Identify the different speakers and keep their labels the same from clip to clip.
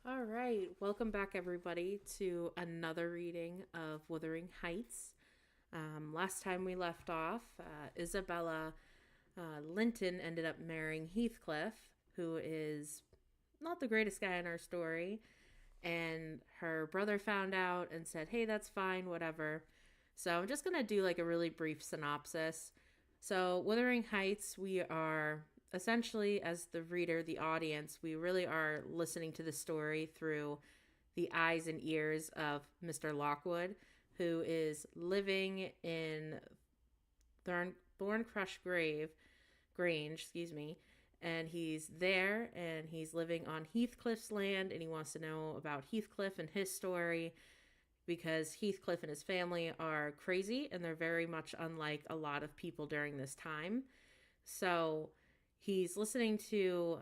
Speaker 1: All right, welcome back, everybody, to another reading of Wuthering Heights. Last time we left off, Isabella Linton ended up marrying Heathcliff, who is not the greatest guy in our story, and her brother found out and said, hey, that's fine, whatever. So I'm just going to do like a really brief synopsis. So, Wuthering Heights, we are essentially, as the reader, the audience, we really are listening to the story through the eyes and ears of Mr. Lockwood, who is living in Thorncrush Grange, and he's there and he's living on Heathcliff's land, and he wants to know about Heathcliff and his story because Heathcliff and his family are crazy and they're very much unlike a lot of people during this time. So he's listening to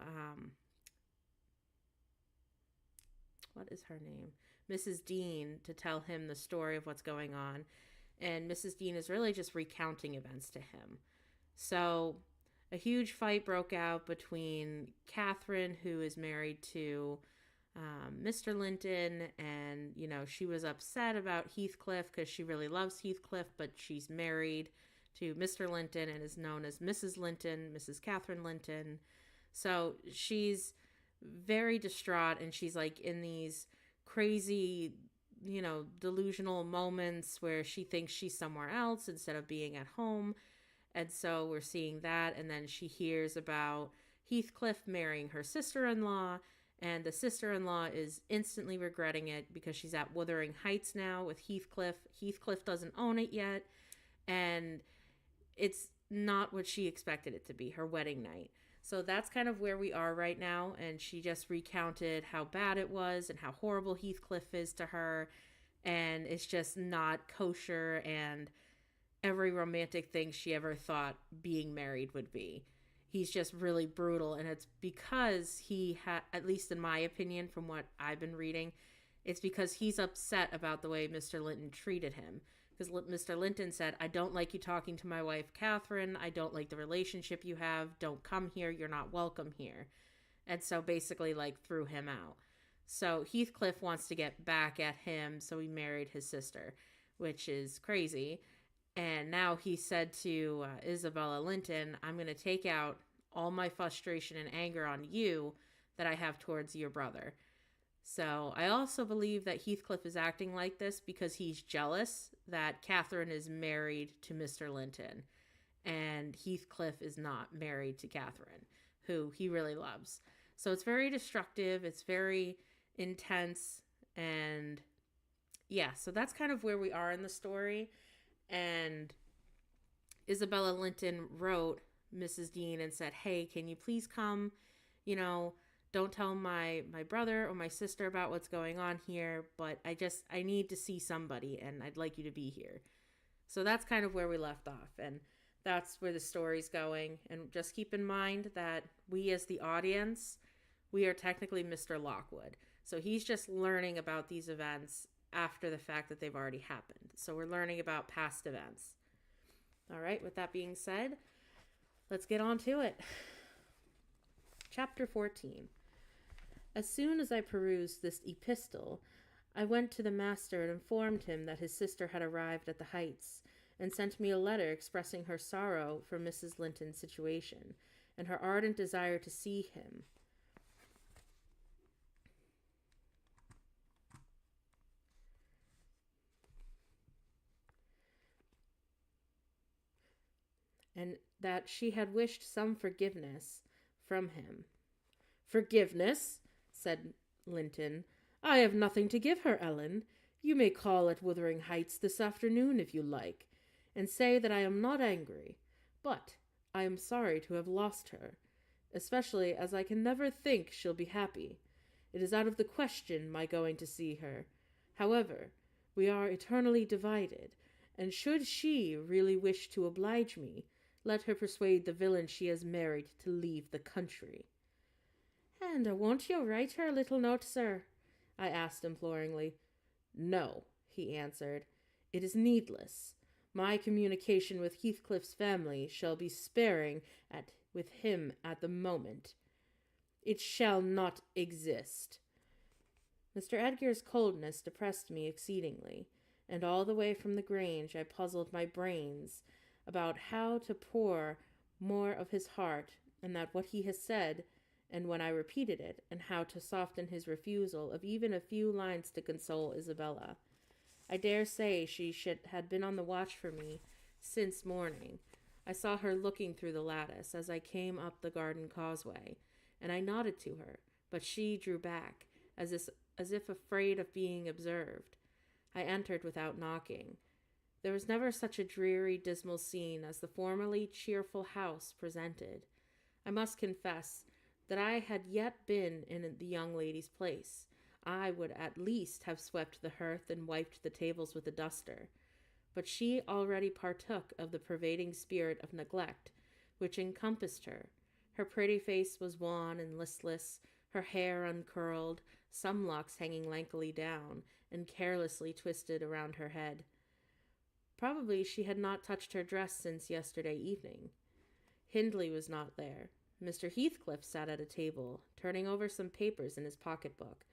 Speaker 1: what is her name? Mrs. Dean, to tell him the story of what's going on. And Mrs. Dean is really just recounting events to him. So a huge fight broke out between Catherine, who is married to Mr. Linton, and she was upset about Heathcliff because she really loves Heathcliff, but she's married to Mr. Linton and is known as Mrs. Linton, Mrs. Catherine Linton. So she's very distraught, and she's like in these crazy, delusional moments where she thinks she's somewhere else instead of being at home. And so we're seeing that, and then she hears about Heathcliff marrying her sister-in-law, and the sister-in-law is instantly regretting it because she's at Wuthering Heights now with Heathcliff. Heathcliff doesn't own it yet, and it's not what she expected it to be, her wedding night. So that's kind of where we are right now, and she just recounted how bad it was and how horrible Heathcliff is to her, and it's just not kosher and every romantic thing she ever thought being married would be. He's just really brutal, and it's because at least in my opinion, from what I've been reading, it's because he's upset about the way Mr. Linton treated him. Because Mr. Linton said, I don't like you talking to my wife, Catherine. I don't like the relationship you have. Don't come here. You're not welcome here. And so basically, threw him out. So Heathcliff wants to get back at him, so he married his sister, which is crazy. And now he said to Isabella Linton, I'm going to take out all my frustration and anger on you that I have towards your brother. So I also believe that Heathcliff is acting like this because he's jealous that Catherine is married to Mr. Linton, and Heathcliff is not married to Catherine, who he really loves. So it's very destructive. It's very intense. And yeah, so that's kind of where we are in the story. And Isabella Linton wrote Mrs. Dean and said, hey, can you please come? Don't tell my brother or my sister about what's going on here, but I need to see somebody, and I'd like you to be here. So that's kind of where we left off, and that's where the story's going. And just keep in mind that we as the audience, we are technically Mr. Lockwood. So he's just learning about these events after the fact that they've already happened. So we're learning about past events. All right, with that being said, let's get on to it. Chapter 14. As soon as I perused this epistle, I went to the master and informed him that his sister had arrived at the Heights, and sent me a letter expressing her sorrow for Mrs. Linton's situation, and her ardent desire to see him. And that she had wished some forgiveness from him. Forgiveness? Said Linton. I have nothing to give her, Ellen. You may call at Wuthering Heights this afternoon if you like, and say that I am not angry, but I am sorry to have lost her, especially as I can never think she'll be happy. It is out of the question my going to see her. However, we are eternally divided, and should she really wish to oblige me, let her persuade the villain she has married to leave the country. And won't you write her a little note, sir? I asked imploringly. No, he answered. It is needless. My communication with Heathcliff's family shall be sparing with him at the moment. It shall not exist. Mr. Edgar's coldness depressed me exceedingly, and all the way from the Grange I puzzled my brains about how to pour more of his heart and that what he has said, and when I repeated it, and how to soften his refusal of even a few lines to console Isabella. I dare say had been on the watch for me since morning. I saw her looking through the lattice as I came up the garden causeway, and I nodded to her, but she drew back, as if afraid of being observed. I entered without knocking. There was never such a dreary, dismal scene as the formerly cheerful house presented. I must confess that I had yet been in the young lady's place. I would at least have swept the hearth and wiped the tables with a duster. But she already partook of the pervading spirit of neglect which encompassed her. Her pretty face was wan and listless, her hair uncurled, some locks hanging lankily down and carelessly twisted around her head. Probably she had not touched her dress since yesterday evening. Hindley was not there. Mr. Heathcliff sat at a table, turning over some papers in his pocketbook,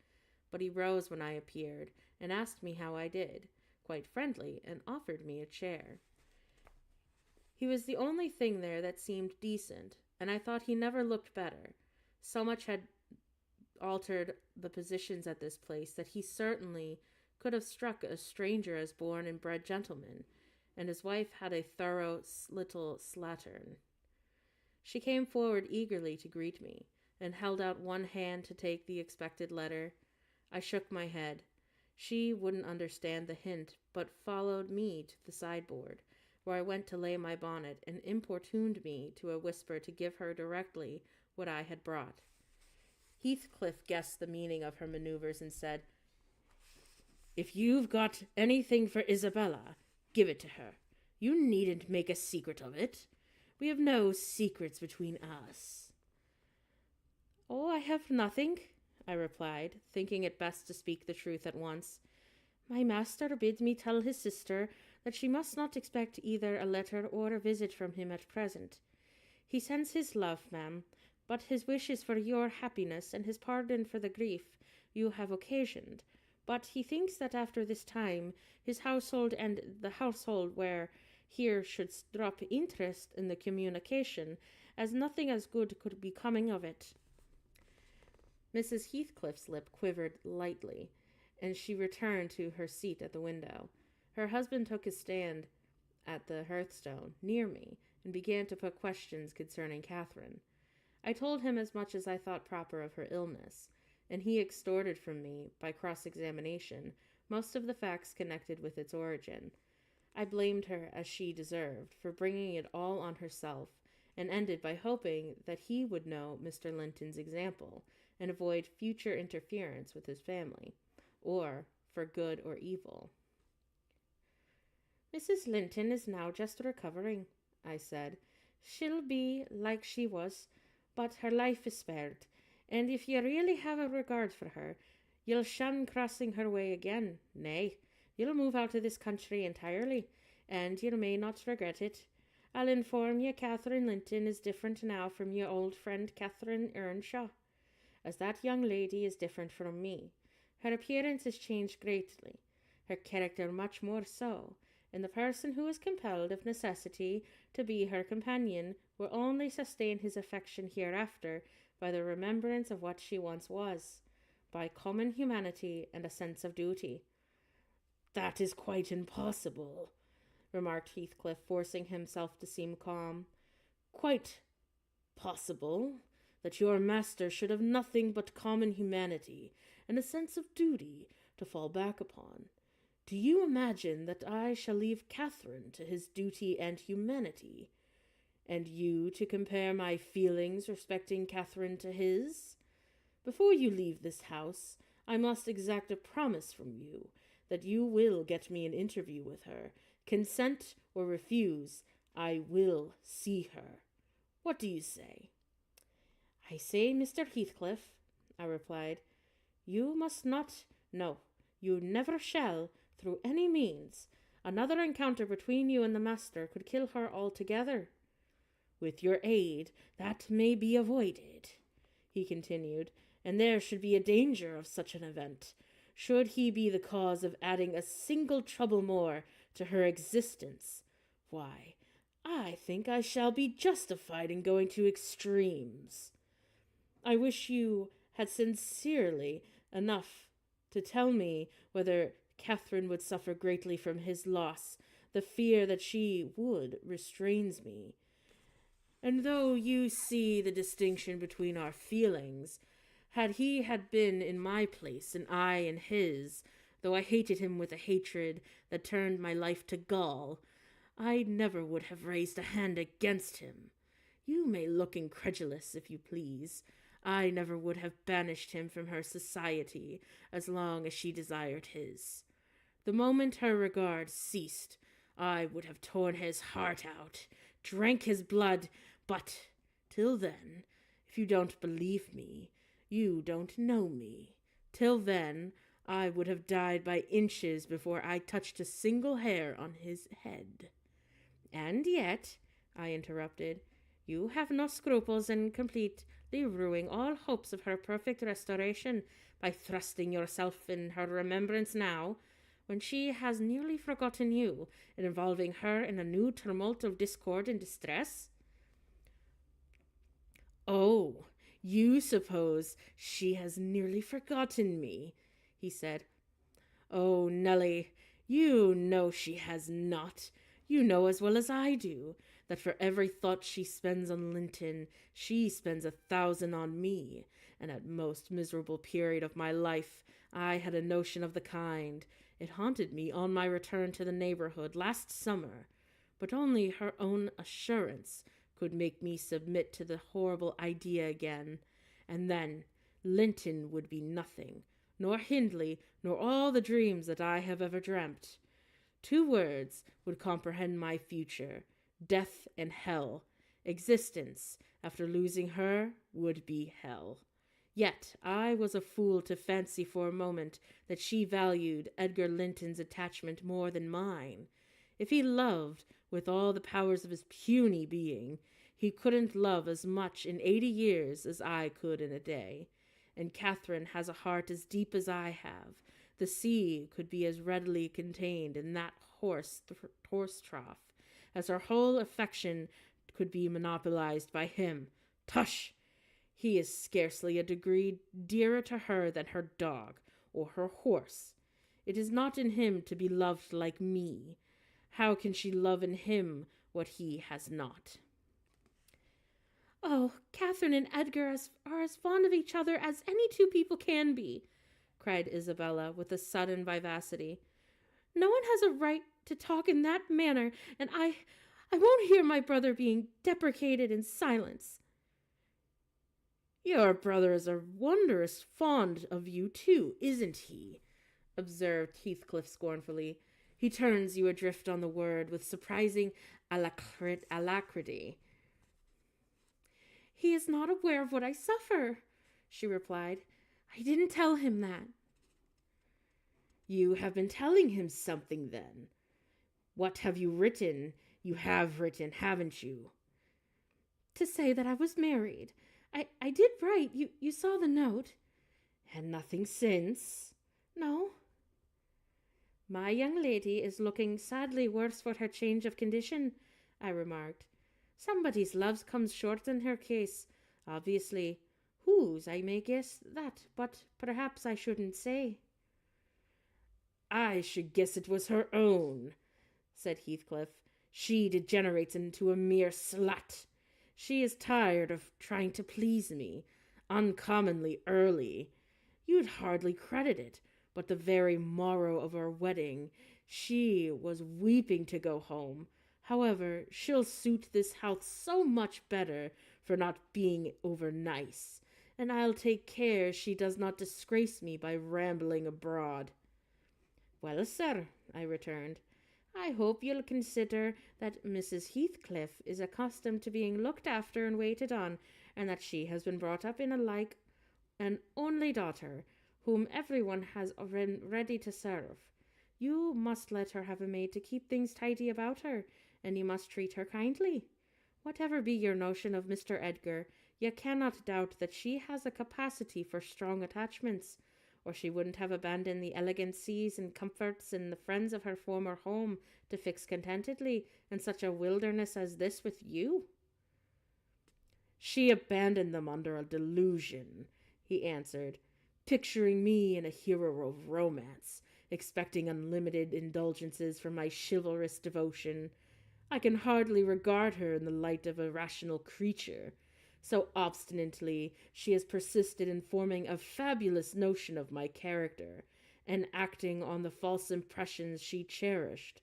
Speaker 1: but he rose when I appeared and asked me how I did, quite friendly, and offered me a chair. He was the only thing there that seemed decent, and I thought he never looked better. So much had altered the positions at this place that he certainly could have struck a stranger as born and bred gentleman, and his wife had a thorough little slattern. She came forward eagerly to greet me, and held out one hand to take the expected letter. I shook my head. She wouldn't understand the hint, but followed me to the sideboard, where I went to lay my bonnet, and importuned me to a whisper to give her directly what I had brought. Heathcliff guessed the meaning of her maneuvers and said, "If you've got anything for Isabella, give it to her. You needn't make a secret of it. We have no secrets between us." "Oh, I have nothing," I replied, thinking it best to speak the truth at once. "My master bid me tell his sister that she must not expect either a letter or a visit from him at present. He sends his love, ma'am, but his wish is for your happiness and his pardon for the grief you have occasioned. But he thinks that after this time, his household and the household where here should drop interest in the communication, as nothing as good could be coming of it." Mrs. Heathcliff's lip quivered lightly, and she returned to her seat at the window. Her husband took his stand at the hearthstone near me, and began to put questions concerning Catherine. I told him as much as I thought proper of her illness, and he extorted from me, by cross-examination, most of the facts connected with its origin. I blamed her, as she deserved, for bringing it all on herself, and ended by hoping that he would know Mr. Linton's example, and avoid future interference with his family, or for good or evil. "Mrs. Linton is now just recovering," I said. "She'll be like she was, but her life is spared, and if you really have a regard for her, you'll shun crossing her way again. Nay, you'll move out of this country entirely, and you may not regret it. I'll inform you Catherine Linton is different now from your old friend Catherine Earnshaw, as that young lady is different from me. Her appearance has changed greatly, her character much more so, and the person who is compelled of necessity to be her companion will only sustain his affection hereafter by the remembrance of what she once was, by common humanity and a sense of duty." "That is quite impossible," remarked Heathcliff, forcing himself to seem calm. "Quite possible that your master should have nothing but common humanity and a sense of duty to fall back upon. Do you imagine that I shall leave Catherine to his duty and humanity, and you to compare my feelings respecting Catherine to his? Before you leave this house, I must exact a promise from you that you will get me an interview with her. Consent or refuse, I will see her. What do you say?" "I say, Mr. Heathcliff," I replied, "you must not, no, you never shall, through any means. Another encounter between you and the master could kill her altogether." "With your aid, that may be avoided," he continued, "and there should be a danger of such an event. should he be the cause of adding a single trouble more to her existence, why, I think I shall be justified in going to extremes. I wish you had sincerely enough to tell me whether Catherine would suffer greatly from his loss. The fear that she would restrains me. And though you see the distinction between our feelings, had he had been in my place and I in his, though I hated him with a hatred that turned my life to gall, I never would have raised a hand against him. You may look incredulous, if you please. I never would have banished him from her society as long as she desired his. The moment her regard ceased, I would have torn his heart out, drank his blood, but till then, if you don't believe me, you don't know me. Till then, I would have died by inches before I touched a single hair on his head. And yet, I interrupted, you have no scruples in completely ruining all hopes of her perfect restoration by thrusting yourself in her remembrance now, when she has nearly forgotten you, and involving her in a new tumult of discord and distress. Oh, you suppose she has nearly forgotten me, he said. Oh, Nellie, you know she has not. You know as well as I do that for every thought she spends on Linton, she spends 1,000 on me, and at most miserable period of my life I had a notion of the kind. It haunted me on my return to the neighborhood last summer, but only her own assurance could make me submit to the horrible idea again, and then Linton would be nothing, nor Hindley, nor all the dreams that I have ever dreamt. 2 words would comprehend my future, death and hell. Existence, after losing her, would be hell. Yet I was a fool to fancy for a moment that she valued Edgar Linton's attachment more than mine. If he loved with all the powers of his puny being, he couldn't love as much in 80 years as I could in a day. And Catherine has a heart as deep as I have. The sea could be as readily contained in that horse trough as her whole affection could be monopolized by him. Tush! He is scarcely a degree dearer to her than her dog or her horse. It is not in him to be loved like me. How can she love in him what he has not? Oh, Catherine and Edgar are as fond of each other as any 2 people can be, cried Isabella with a sudden vivacity. No one has a right to talk in that manner, and I won't hear my brother being deprecated in silence. Your brother is wondrous fond of you, too, isn't he? Observed Heathcliff scornfully. He turns you adrift on the word with surprising alacrity. He is not aware of what I suffer, she replied. I didn't tell him that. You have been telling him something, then. What have you written? You have written, haven't you? To say that I was married. I did write. You saw the note. And nothing since? No. My young lady is looking sadly worse for her change of condition, I remarked. Somebody's love comes short in her case, obviously. Whose, I may guess that, but perhaps I shouldn't say. I should guess it was her own, said Heathcliff. She degenerates into a mere slut. She is tired of trying to please me, uncommonly early. You'd hardly credit it, but the very morrow of our wedding, she was weeping to go home. However, she'll suit this house so much better for not being over nice, and I'll take care she does not disgrace me by rambling abroad. Well, sir, I returned, I hope you'll consider that Mrs. Heathcliff is accustomed to being looked after and waited on, and that she has been brought up in like an only daughter, whom everyone has ready to serve. You must let her have a maid to keep things tidy about her, and you must treat her kindly. Whatever be your notion of Mr. Edgar, you cannot doubt that she has a capacity for strong attachments. or she wouldn't have abandoned the elegant seas and comforts and the friends of her former home to fix contentedly in such a wilderness as this with you. She abandoned them under a delusion, he answered, picturing me in a hero of romance, expecting unlimited indulgences from my chivalrous devotion. I can hardly regard her in the light of a rational creature. So obstinately she has persisted in forming a fabulous notion of my character, and acting on the false impressions she cherished.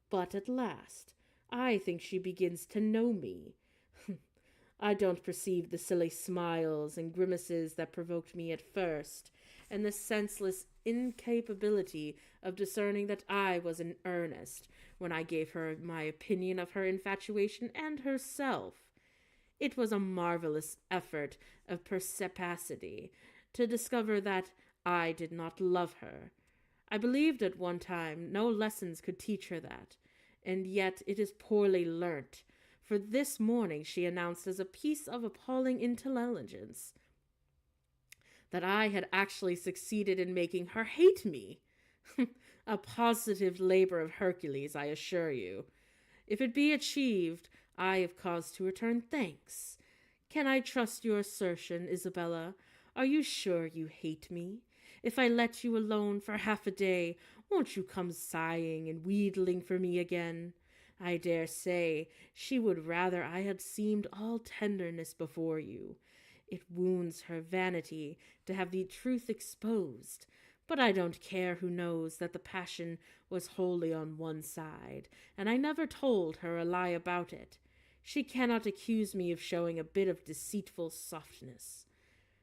Speaker 1: But at last, I think she begins to know me. I don't perceive the silly smiles and grimaces that provoked me at first, and the senseless incapability of discerning that I was in earnest when I gave her my opinion of her infatuation and herself. It was a marvelous effort of perspicacity to discover that I did not love her. I believed at one time no lessons could teach her that, and yet it is poorly learnt, for this morning she announced as a piece of appalling intelligence that I had actually succeeded in making her hate me. A positive labor of Hercules, I assure you. If it be achieved, I have cause to return thanks. Can I trust your assertion, Isabella? Are you sure you hate me? If I let you alone for half a day, won't you come sighing and wheedling for me again? I dare say she would rather I had seemed all tenderness before you. It wounds her vanity to have the truth exposed, but I don't care who knows that the passion was wholly on one side, and I never told her a lie about it. She cannot accuse me of showing a bit of deceitful softness.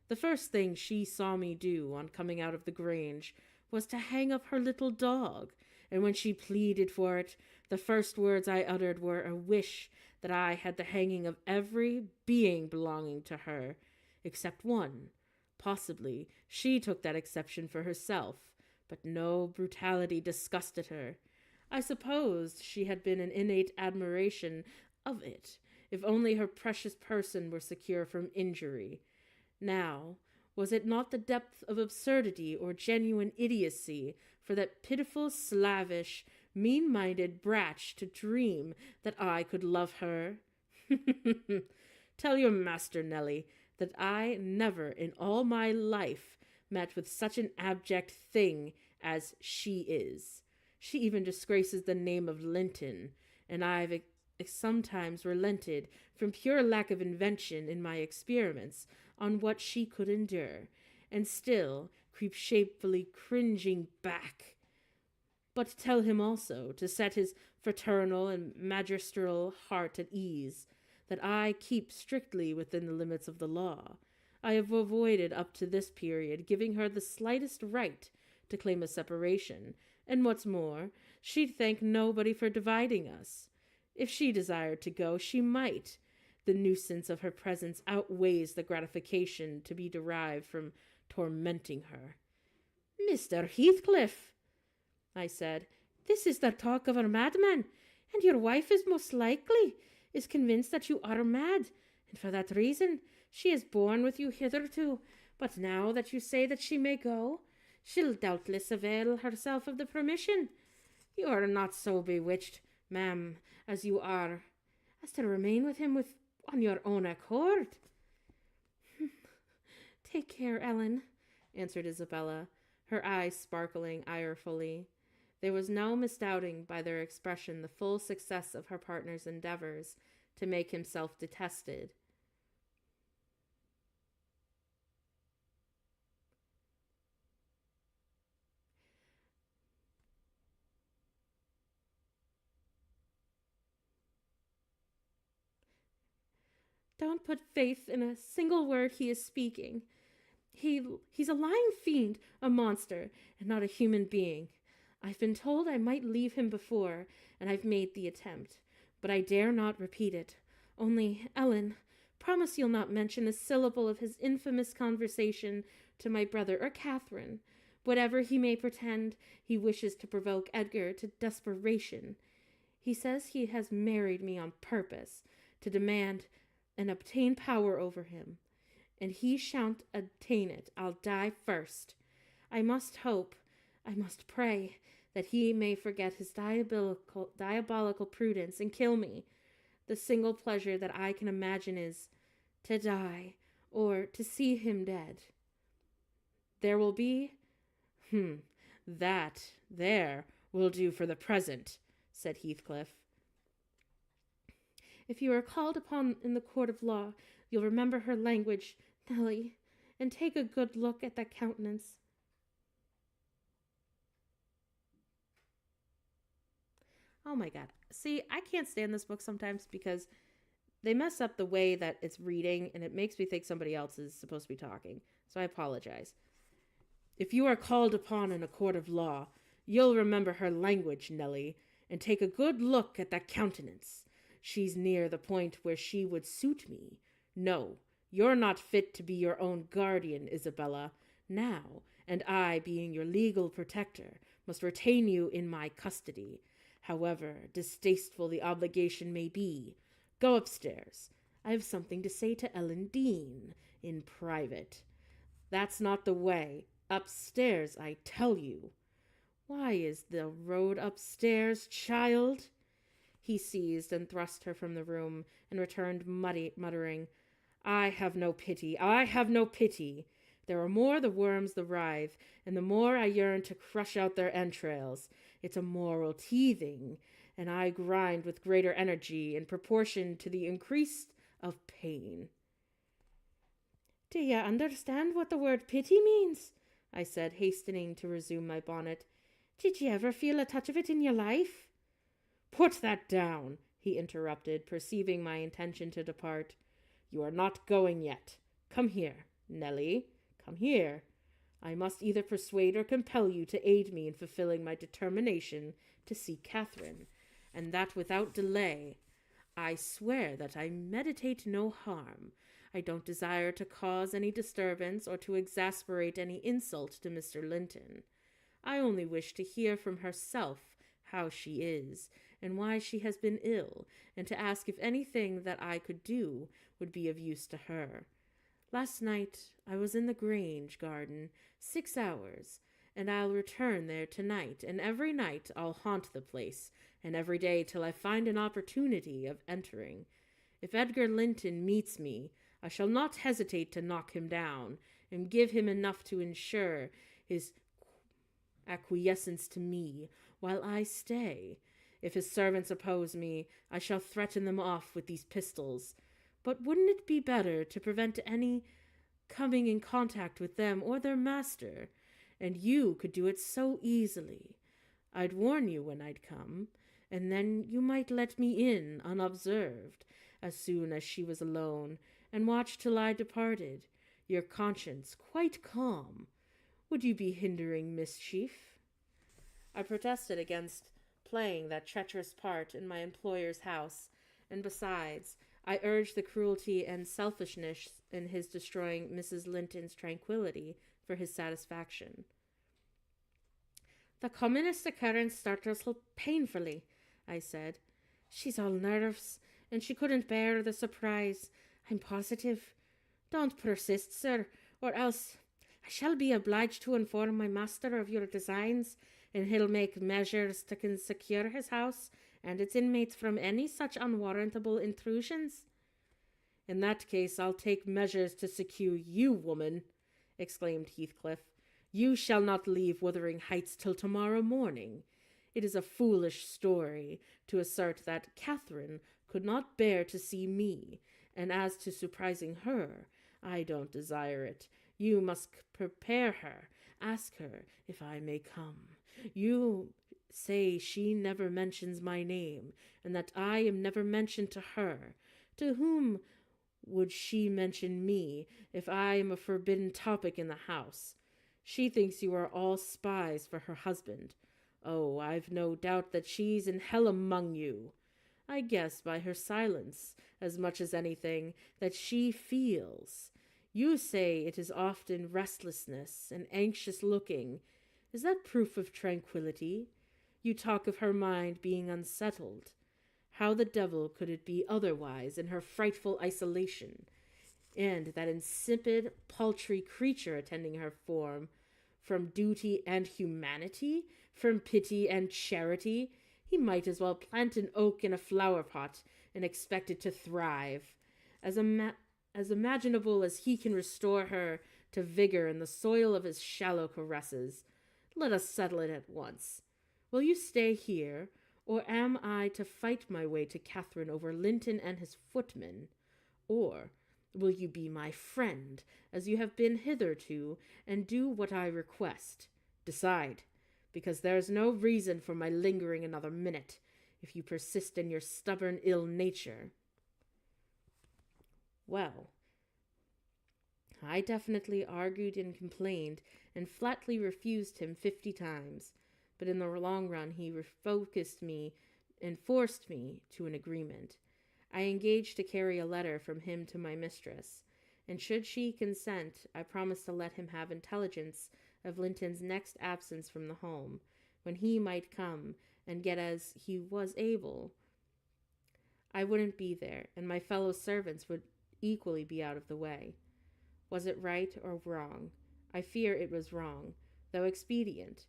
Speaker 1: The first thing she saw me do on coming out of the Grange was to hang up her little dog, and when she pleaded for it, the first words I uttered were a wish that I had the hanging of every being belonging to her, except one. Possibly she took that exception for herself, but no brutality disgusted her. I supposed she had been an innate admiration of it, if only her precious person were secure from injury. Now, was it not the depth of absurdity or genuine idiocy for that pitiful, slavish, mean-minded brat to dream that I could love her? Tell your master, Nellie, that I never in all my life met with such an abject thing as she is. She even disgraces the name of Linton, and I've sometimes relented from pure lack of invention in my experiments on what she could endure, and still creep shamefully cringing back. But tell him also to set his fraternal and magistral heart at ease, that I keep strictly within the limits of the law. I have avoided up to this period giving her the slightest right to claim a separation, and what's more, she'd thank nobody for dividing us. If she desired to go, she might. The nuisance of her presence outweighs the gratification to be derived from tormenting her. Mr. Heathcliff, I said, this is the talk of a madman, and your wife is most likely convinced that you are mad, and for that reason she has borne with you hitherto. But now that you say that she may go, she'll doubtless avail herself of the permission. You are not so bewitched, ma'am, as you are, as to remain with him on your own accord. Take care, Ellen, answered Isabella, her eyes sparkling irefully. There was no misdoubting by their expression the full success of her partner's endeavors to make himself detested. Don't put faith in a single word he is speaking. He's a lying fiend, a monster, and not a human being. I've been told I might leave him before, and I've made the attempt, but I dare not repeat it. Only, Ellen, promise you'll not mention a syllable of his infamous conversation to my brother or Catherine. Whatever he may pretend, he wishes to provoke Edgar to desperation. He says he has married me on purpose, to demand and obtain power over him, and he shan't attain it. I'll die first. I must hope, I must pray, that he may forget his diabolical prudence and kill me. The single pleasure that I can imagine is to die, or to see him dead. There will be, that there will do for the present, said Heathcliff. If you are called upon in the court of law, you'll remember her language, Nellie, and take a good look at that countenance. Oh my God. See, I can't stand this book sometimes because they mess up the way that it's reading and it makes me think somebody else is supposed to be talking. So I apologize. If you are called upon in a court of law, you'll remember her language, Nellie, and take a good look at that countenance. She's near the point where she would suit me. No, you're not fit to be your own guardian, Isabella, now, and I, being your legal protector, must retain you in my custody. However distasteful the obligation may be, go upstairs. I have something to say to Ellen Dean, in private. That's not the way. Upstairs, I tell you. Why is the road upstairs, child? He seized and thrust her from the room, and returned muttering, I have no pity, I have no pity. There are more the worms the writhe, and the more I yearn to crush out their entrails. It's a moral teething, and I grind with greater energy in proportion to the increase of pain. Do you understand what the word pity means? I said, hastening to resume my bonnet. Did you ever feel a touch of it in your life? Put that down, he interrupted, perceiving my intention to depart. You are not going yet. Come here, Nellie, come here. I must either persuade or compel you to aid me in fulfilling my determination to see Catherine, and that without delay. I swear that I meditate no harm. I don't desire to cause any disturbance or to exasperate any insult to Mr. Linton. I only wish to hear from herself how she is, and why she has been ill, and to ask if anything that I could do would be of use to her. Last night I was in the Grange garden 6 hours, and I'll return there tonight, and every night I'll haunt the place, and every day till I find an opportunity of entering. If Edgar Linton meets me, I shall not hesitate to knock him down, and give him enough to ensure his acquiescence to me while I stay. If his servants oppose me, I shall threaten them off with these pistols. But wouldn't it be better to prevent any coming in contact with them or their master? And you could do it so easily. I'd warn you when I'd come, and then you might let me in unobserved as soon as she was alone, and watch till I departed, your conscience quite calm. Would you be hindering mischief? I protested against playing that treacherous part in my employer's house, and besides, I urged the cruelty and selfishness in his destroying Mrs. Linton's tranquillity for his satisfaction. The commonest occurrence startles her painfully, I said. She's all nerves, and she couldn't bear the surprise, I'm positive. Don't persist, sir, or else I shall be obliged to inform my master of your designs, and he'll make measures to secure his house and its inmates from any such unwarrantable intrusions. In that case, I'll take measures to secure you, woman, exclaimed Heathcliff. You shall not leave Wuthering Heights till tomorrow morning. It is a foolish story to assert that Catherine could not bear to see me, and as to surprising her, I don't desire it. You must prepare her. Ask her if I may come. You say she never mentions my name, and that I am never mentioned to her. To whom would she mention me if I am a forbidden topic in the house? She thinks you are all spies for her husband. Oh, I've no doubt that she's in hell among you. I guess by her silence, as much as anything, that she feels. You say it is often restlessness and anxious looking. Is that proof of tranquillity? You talk of her mind being unsettled. How the devil could it be otherwise in her frightful isolation, and that insipid, paltry creature attending her form? from duty and humanity, from pity and charity. He might as well plant an oak in a flower pot and expect it to thrive. As imaginable as he can restore her to vigor in the soil of his shallow caresses. Let us settle it at once. Will you stay here, or am I to fight my way to Catherine over Linton and his footman? Or will you be my friend, as you have been hitherto, and do what I request? Decide, because there is no reason for my lingering another minute, if you persist in your stubborn ill nature. Well, I definitely argued and complained, and flatly refused him 50 times, but in the long run he refocused me and forced me to an agreement. I engaged to carry a letter from him to my mistress, and should she consent, I promised to let him have intelligence of Linton's next absence from the home, when he might come and get as he was able. I wouldn't be there, and my fellow servants would equally be out of the way. Was it right or wrong? I fear it was wrong, though expedient.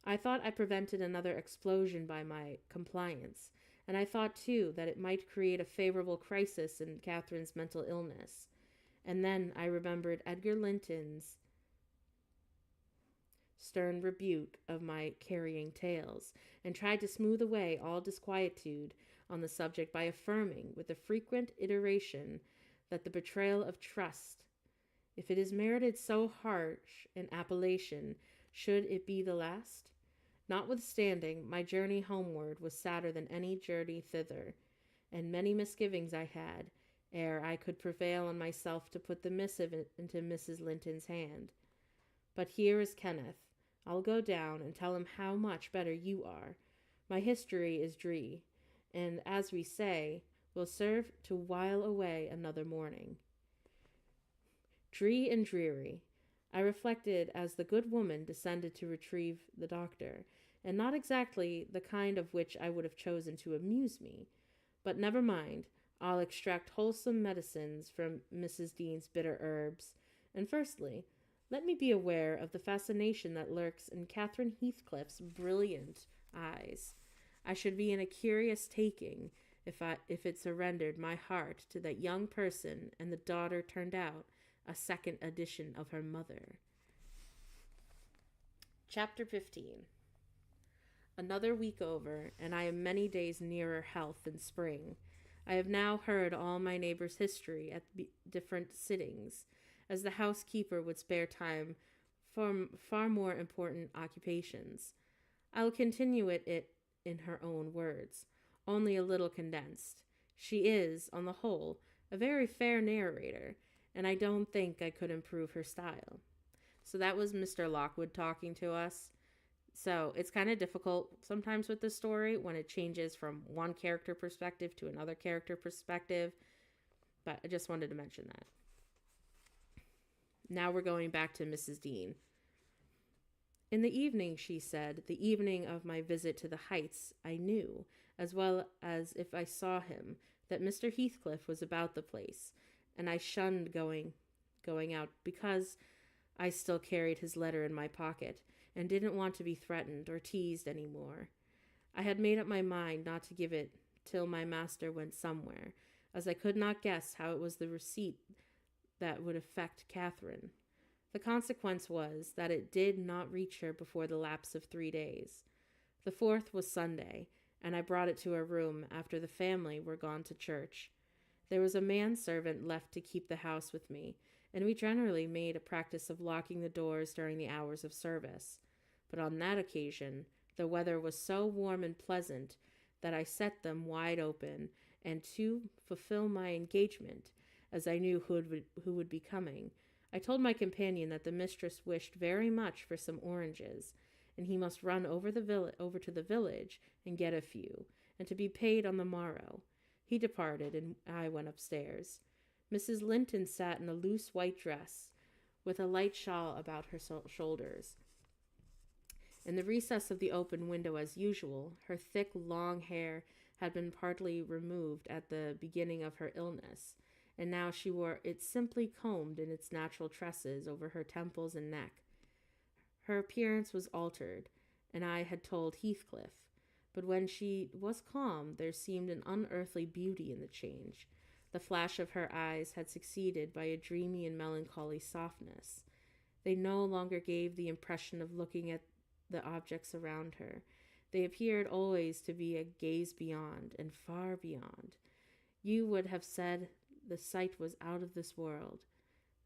Speaker 1: I thought I prevented another explosion by my compliance, and I thought, too, that it might create a favorable crisis in Catherine's mental illness. And then I remembered Edgar Linton's stern rebuke of my carrying tales, and tried to smooth away all disquietude on the subject by affirming, with a frequent iteration, that the betrayal of trust, if it is merited so harsh an appellation, should it be the last? Notwithstanding, my journey homeward was sadder than any journey thither, and many misgivings I had, ere I could prevail on myself to put the missive into Mrs. Linton's hand. But here is Kenneth. I'll go down and tell him how much better you are. My history is dree, and, as we say, will serve to while away another morning. Dree and dreary, I reflected as the good woman descended to retrieve the doctor, and not exactly the kind of which I would have chosen to amuse me. But never mind, I'll extract wholesome medicines from Mrs. Dean's bitter herbs. And firstly, let me be aware of the fascination that lurks in Catherine Heathcliff's brilliant eyes. I should be in a curious taking if it surrendered my heart to that young person and the daughter turned out a second edition of her mother. Chapter 15. Another week over, and I am many days nearer health and spring. I have now heard all my neighbor's history at different sittings, as the housekeeper would spare time for far more important occupations. I will continue it in her own words, only a little condensed. She is, on the whole, a very fair narrator, and I don't think I could improve her style. So that was Mr. Lockwood talking to us. So it's kind of difficult sometimes with the story when it changes from one character perspective to another character perspective, but I just wanted to mention that. Now we're going back to Mrs. Dean. In the evening, she said, the evening of my visit to the Heights, I knew, as well as if I saw him, that Mr. Heathcliff was about the place, and I shunned going out because I still carried his letter in my pocket and didn't want to be threatened or teased any more. I had made up my mind not to give it till my master went somewhere, as I could not guess how it was the receipt that would affect Catherine. The consequence was that it did not reach her before the lapse of 3 days. The 4th was Sunday, and I brought it to her room after the family were gone to church. There was a manservant left to keep the house with me, and we generally made a practice of locking the doors during the hours of service. But on that occasion, the weather was so warm and pleasant that I set them wide open, and to fulfill my engagement, as I knew who would be coming, I told my companion that the mistress wished very much for some oranges, and he must run over to the village and get a few, and to be paid on the morrow. He departed, and I went upstairs. Mrs. Linton sat in a loose white dress, with a light shawl about her shoulders. In the recess of the open window, as usual, her thick, long hair had been partly removed at the beginning of her illness, and now she wore it simply combed in its natural tresses over her temples and neck. Her appearance was altered, and I had told Heathcliff, but when she was calm there seemed an unearthly beauty in the change. The flash of her eyes had succeeded by a dreamy and melancholy softness. They no longer gave the impression of looking at the objects around her. They appeared always to be a gaze beyond and far beyond. You would have said the sight was out of this world.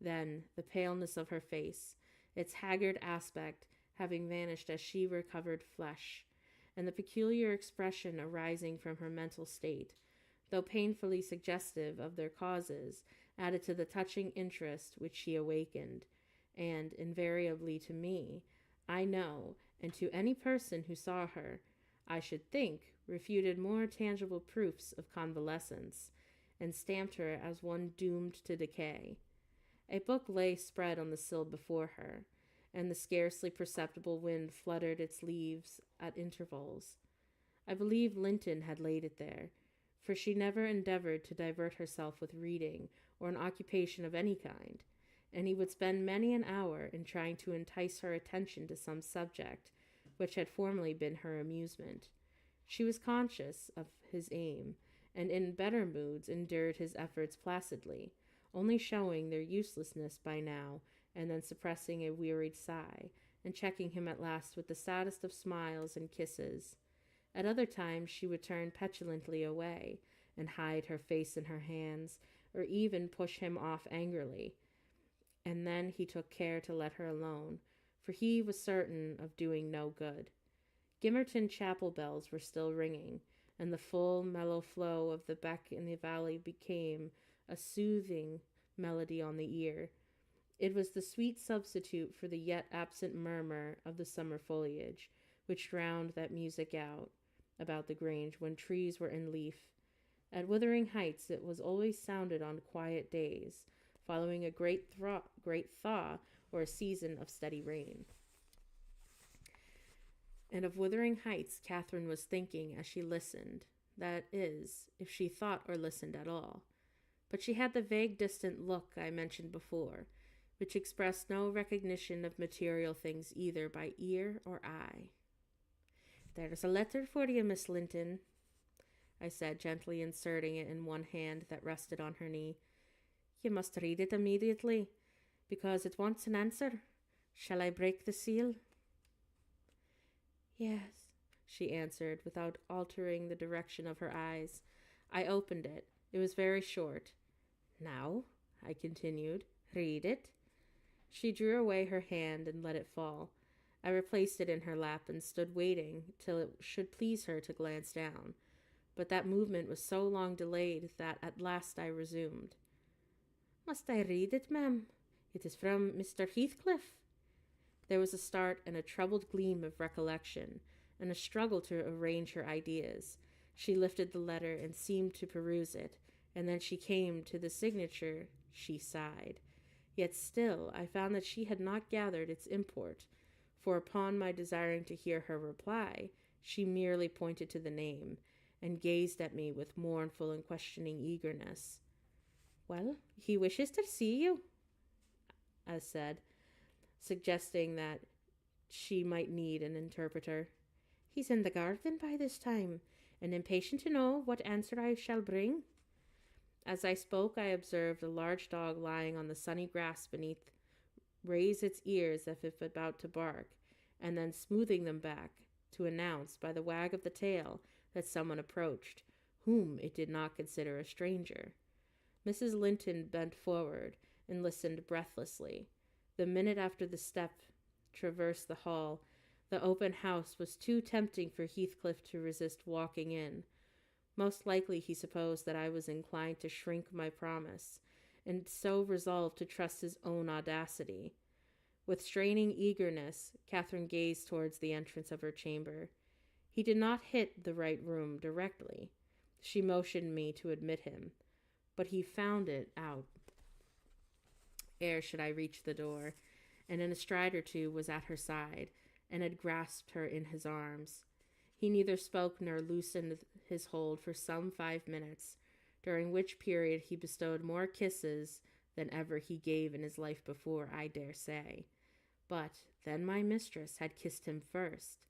Speaker 1: Then the paleness of her face, its haggard aspect having vanished as she recovered flesh, and the peculiar expression arising from her mental state, though painfully suggestive of their causes, added to the touching interest which she awakened, and invariably to me, I know, and to any person who saw her, I should think, refuted more tangible proofs of convalescence, and stamped her as one doomed to decay. A book lay spread on the sill before her, and the scarcely perceptible wind fluttered its leaves at intervals. I believe Linton had laid it there, for she never endeavored to divert herself with reading or an occupation of any kind, and he would spend many an hour in trying to entice her attention to some subject which had formerly been her amusement. She was conscious of his aim, and in better moods endured his efforts placidly, only showing their uselessness by now and then suppressing a wearied sigh, and checking him at last with the saddest of smiles and kisses. At other times she would turn petulantly away, and hide her face in her hands, or even push him off angrily, and then he took care to let her alone, for he was certain of doing no good. Gimmerton chapel bells were still ringing, and the full, mellow flow of the beck in the valley became a soothing melody on the ear. It was the sweet substitute for the yet absent murmur of the summer foliage, which drowned that music out about the grange when trees were in leaf. At Wuthering Heights it was always sounded on quiet days, following a great thaw or a season of steady rain. And of Wuthering Heights Catherine was thinking as she listened, that is, if she thought or listened at all. But she had the vague distant look I mentioned before, which expressed no recognition of material things either by ear or eye. "There's a letter for you, Miss Linton," I said, gently inserting it in one hand that rested on her knee. "You must read it immediately, because it wants an answer. Shall I break the seal?" "Yes," she answered, without altering the direction of her eyes. I opened it. It was very short. "Now," I continued, "read it." She drew away her hand and let it fall. I replaced it in her lap and stood waiting till it should please her to glance down. But that movement was so long delayed that at last I resumed. "Must I read it, ma'am? It is from Mr. Heathcliff." There was a start and a troubled gleam of recollection, and a struggle to arrange her ideas. She lifted the letter and seemed to peruse it, and then she came to the signature. She sighed. Yet still I found that she had not gathered its import, for upon my desiring to hear her reply, she merely pointed to the name, and gazed at me with mournful and questioning eagerness. "Well, he wishes to see you," I said, suggesting that she might need an interpreter. "He's in the garden by this time, and impatient to know what answer I shall bring." As I spoke, I observed a large dog lying on the sunny grass beneath raise its ears as if about to bark, and then smoothing them back, to announce, by the wag of the tail, that someone approached, whom it did not consider a stranger. Mrs. Linton bent forward and listened breathlessly. The minute after the step traversed the hall, the open house was too tempting for Heathcliff to resist walking in. Most likely he supposed that I was inclined to shrink my promise, and so resolved to trust his own audacity. With straining eagerness, Catherine gazed towards the entrance of her chamber. He did not hit the right room directly. She motioned me to admit him, but he found it out ere should I reach the door, and in a stride or two was at her side, and had grasped her in his arms. He neither spoke nor loosened his hold for some 5 minutes, during which period he bestowed more kisses than ever he gave in his life before, I dare say. But then my mistress had kissed him first,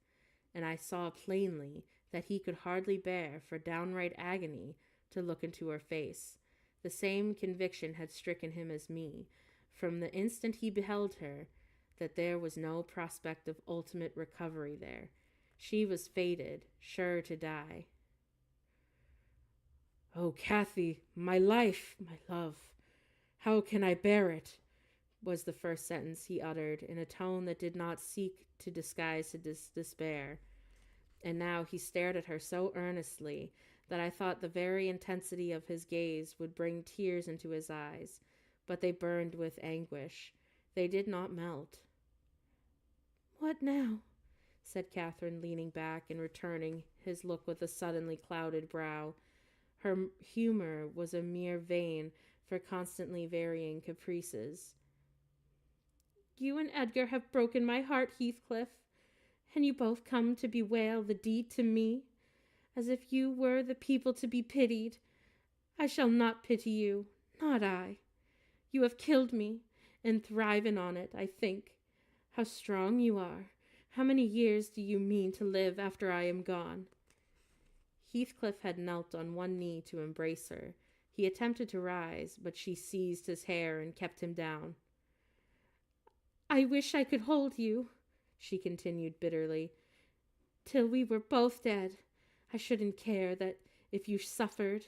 Speaker 1: and I saw plainly that he could hardly bear for downright agony to look into her face. The same conviction had stricken him as me, from the instant he beheld her, that there was no prospect of ultimate recovery there. She was fated, sure to die. "Oh, Kathy, my life, my love, how can I bear it?" was the first sentence he uttered in a tone that did not seek to disguise his despair. And now he stared at her so earnestly that I thought the very intensity of his gaze would bring tears into his eyes, but they burned with anguish. They did not melt. "What now?" said Catherine, leaning back and returning his look with a suddenly clouded brow. Her humor was a mere vein for constantly varying caprices. "You and Edgar have broken my heart, Heathcliff, and you both come to bewail the deed to me, as if you were the people to be pitied. I shall not pity you, not I. You have killed me, and thriven on it, I think. How strong you are! How many years do you mean to live after I am gone?" Heathcliff had knelt on one knee to embrace her. He attempted to rise, but she seized his hair and kept him down. "I wish I could hold you," she continued bitterly, "till we were both dead. I shouldn't care that if you suffered.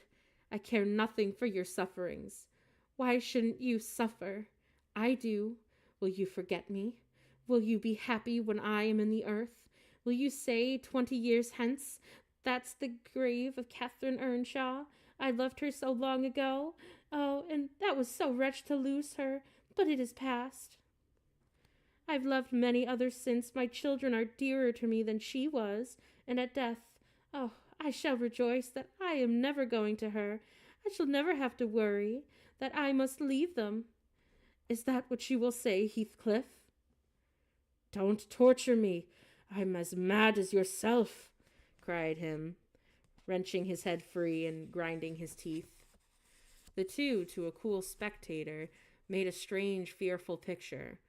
Speaker 1: I care nothing for your sufferings. Why shouldn't you suffer? I do. Will you forget me? Will you be happy when I am in the earth? Will you say 20 years hence, 'That's the grave of Catherine Earnshaw. I loved her so long ago. Oh, and that was so wretched to lose her, but it is past. I've loved many others since. My children are dearer to me than she was, and at death, oh, I shall rejoice that I am never going to her. I shall never have to worry that I must leave them.' Is that what you will say, Heathcliff?" "Don't torture me. I'm as mad as yourself," cried him, wrenching his head free and grinding his teeth. The two, to a cool spectator, made a strange, fearful picture.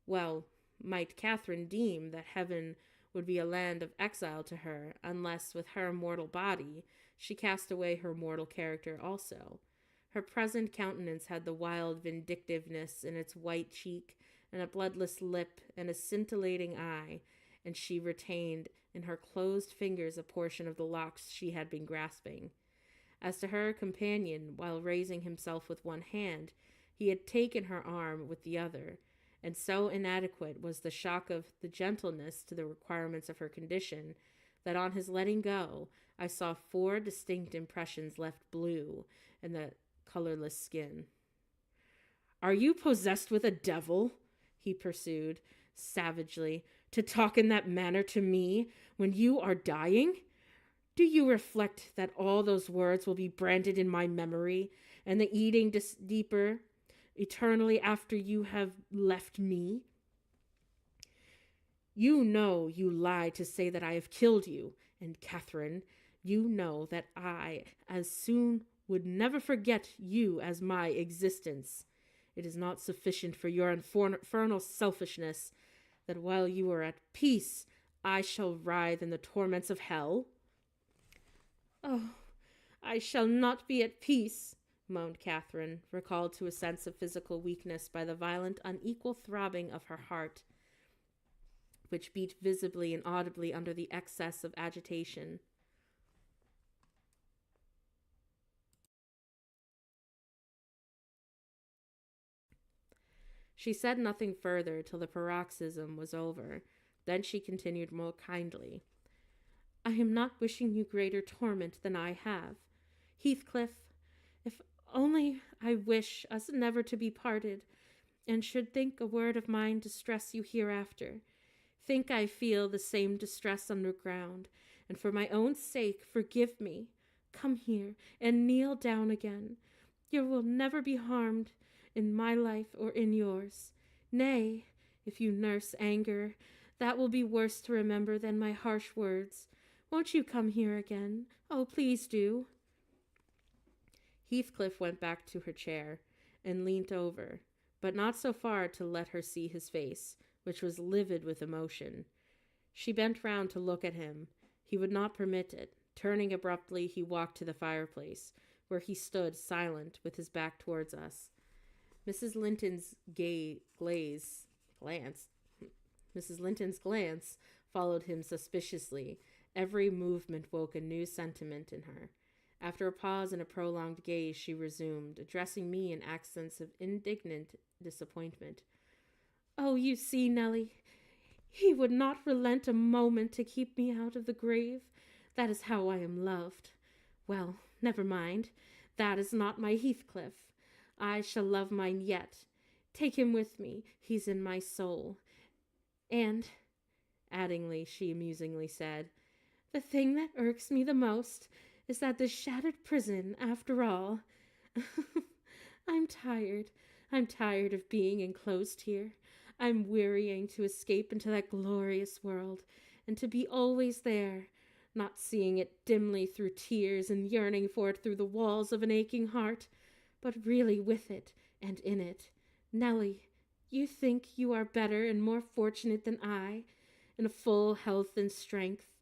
Speaker 1: Well, might Catherine deem that heaven would be a land of exile to her, unless with her mortal body she cast away her mortal character also. Her present countenance had the wild vindictiveness in its white cheek, and a bloodless lip, and a scintillating eye, and she retained in her closed fingers a portion of the locks she had been grasping. As to her companion, while raising himself with one hand, he had taken her arm with the other, and so inadequate was the shock of the gentleness to the requirements of her condition, that on his letting go, I saw 4 distinct impressions left blue in the colorless skin. "Are you possessed with a devil?" he pursued, savagely, "to talk in that manner to me when you are dying? Do you reflect that all those words will be branded in my memory, and the eating deeper eternally after you have left me? You know you lie to say that I have killed you, and Catherine, you know that I as soon would never forget you as my existence. It is not sufficient for your infernal selfishness that while you are at peace, I shall writhe in the torments of hell." "Oh, I shall not be at peace," moaned Catherine, recalled to a sense of physical weakness by the violent, unequal throbbing of her heart, which beat visibly and audibly under the excess of agitation. She said nothing further till the paroxysm was over. Then she continued more kindly. "I am not wishing you greater torment than I have. Heathcliff, if only I wish us never to be parted, and should think a word of mine distress you hereafter, think I feel the same distress underground, and for my own sake forgive me. Come here and kneel down again. You will never be harmed in my life or in yours. Nay, if you nurse anger, that will be worse to remember than my harsh words. Won't you come here again? Oh, please do." Heathcliff went back to her chair and leant over, but not so far to let her see his face, which was livid with emotion. She bent round to look at him. He would not permit it. Turning abruptly, he walked to the fireplace, where he stood silent with his back towards us. Mrs. Linton's glance Mrs. Linton's glance followed him suspiciously. Every movement woke a new sentiment in her. After a pause and a prolonged gaze, she resumed, addressing me in accents of indignant disappointment. "Oh, you see, Nellie, he would not relent a moment to keep me out of the grave. That is how I am loved. Well, never mind. That is not my Heathcliff. I shall love mine yet. Take him with me. He's in my soul. And," addingly, she amusingly said, "the thing that irks me the most is that this shattered prison, after all. I'm tired. I'm tired of being enclosed here. I'm wearying to escape into that glorious world, and to be always there, not seeing it dimly through tears and yearning for it through the walls of an aching heart, but really with it and in it. Nellie, you think you are better and more fortunate than I, in full health and strength.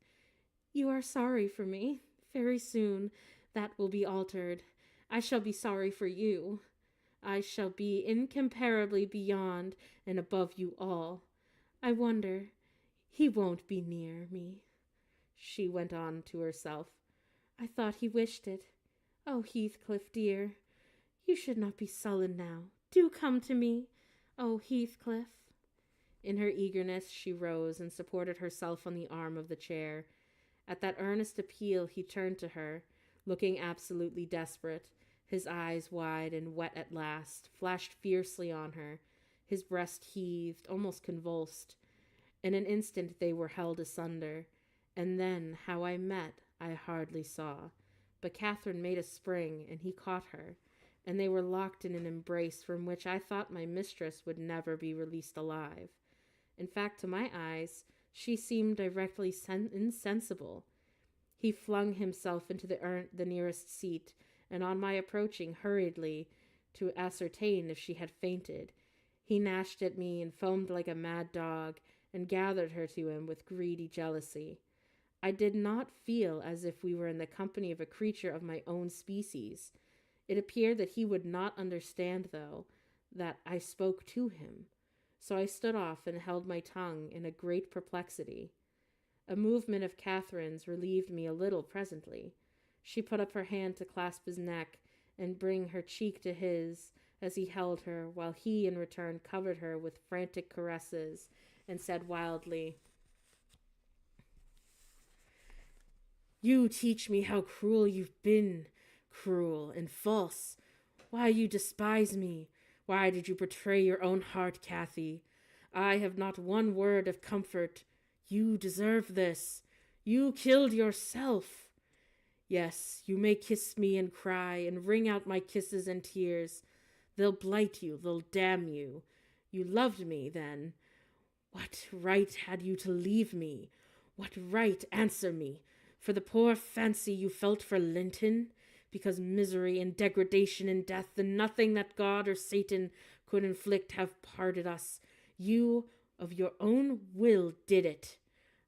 Speaker 1: You are sorry for me. Very soon that will be altered. I shall be sorry for you. I shall be incomparably beyond and above you all. I wonder, he won't be near me," she went on to herself. "I thought he wished it. Oh, Heathcliff, dear, you should not be sullen now. Do come to me. Oh, Heathcliff." In her eagerness, she rose and supported herself on the arm of the chair. At that earnest appeal, he turned to her, looking absolutely desperate. His eyes, wide and wet at last, flashed fiercely on her. His breast heaved, almost convulsed. In an instant they were held asunder, and then how I met I hardly saw. But Catherine made a spring, and he caught her, and they were locked in an embrace from which I thought my mistress would never be released alive. In fact, to my eyes, she seemed directly insensible. He flung himself into the nearest seat, and on my approaching hurriedly to ascertain if she had fainted, he gnashed at me and foamed like a mad dog, and gathered her to him with greedy jealousy. I did not feel as if we were in the company of a creature of my own species. It appeared that he would not understand, though, that I spoke to him. So I stood off and held my tongue in a great perplexity. A movement of Catherine's relieved me a little presently. She put up her hand to clasp his neck and bring her cheek to his as he held her, while he in return covered her with frantic caresses and said wildly, "You teach me how cruel you've been, cruel and false. Why you despise me? Why did you betray your own heart, Cathy? I have not one word of comfort. You deserve this. You killed yourself. Yes, you may kiss me and cry and wring out my kisses and tears. They'll blight you, they'll damn you. You loved me then. What right had you to leave me? What right, answer me, for the poor fancy you felt for Linton? Because misery and degradation and death and nothing that God or Satan could inflict have parted us. You of your own will did it.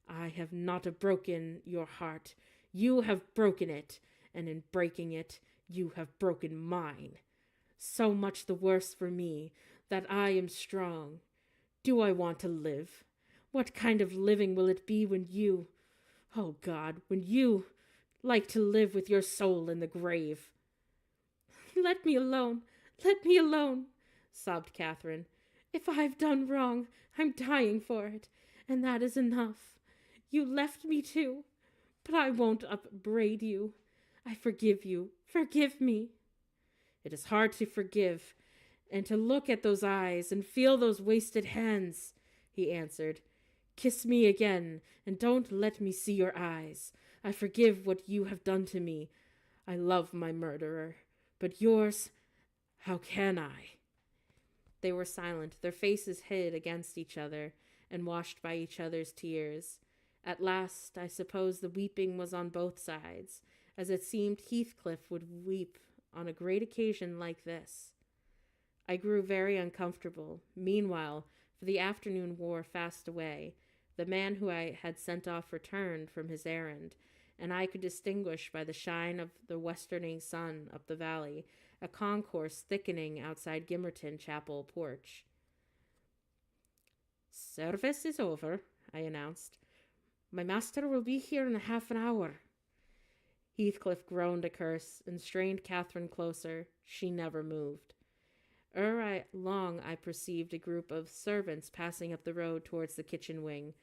Speaker 1: I have not broken your heart. You have broken it, and in breaking it, you have broken mine. So much the worse for me that I am strong. Do I want to live? What kind of living will it be when you, oh God, when you like to live with your soul in the grave?" "Let me alone, sobbed Catherine. "If I've done wrong, I'm dying for it, and that is enough. You left me too, but I won't upbraid you. I forgive you. Forgive me." "It is hard to forgive, and to look at those eyes and feel those wasted hands," he answered. "Kiss me again, and don't let me see your eyes. I forgive what you have done to me. I love my murderer, but yours, how can I?" They were silent, their faces hid against each other and washed by each other's tears. At last, I suppose the weeping was on both sides, as it seemed Heathcliff would weep on a great occasion like this. I grew very uncomfortable, meanwhile for the afternoon wore fast away. The man who I had sent off returned from his errand, and I could distinguish by the shine of the westerning sun up the valley a concourse thickening outside Gimmerton Chapel porch. "Service is over," I announced. "My master will be here in half an hour." Heathcliff groaned a curse and strained Catherine closer. She never moved. Ere long I perceived a group of servants passing up the road towards the kitchen wing.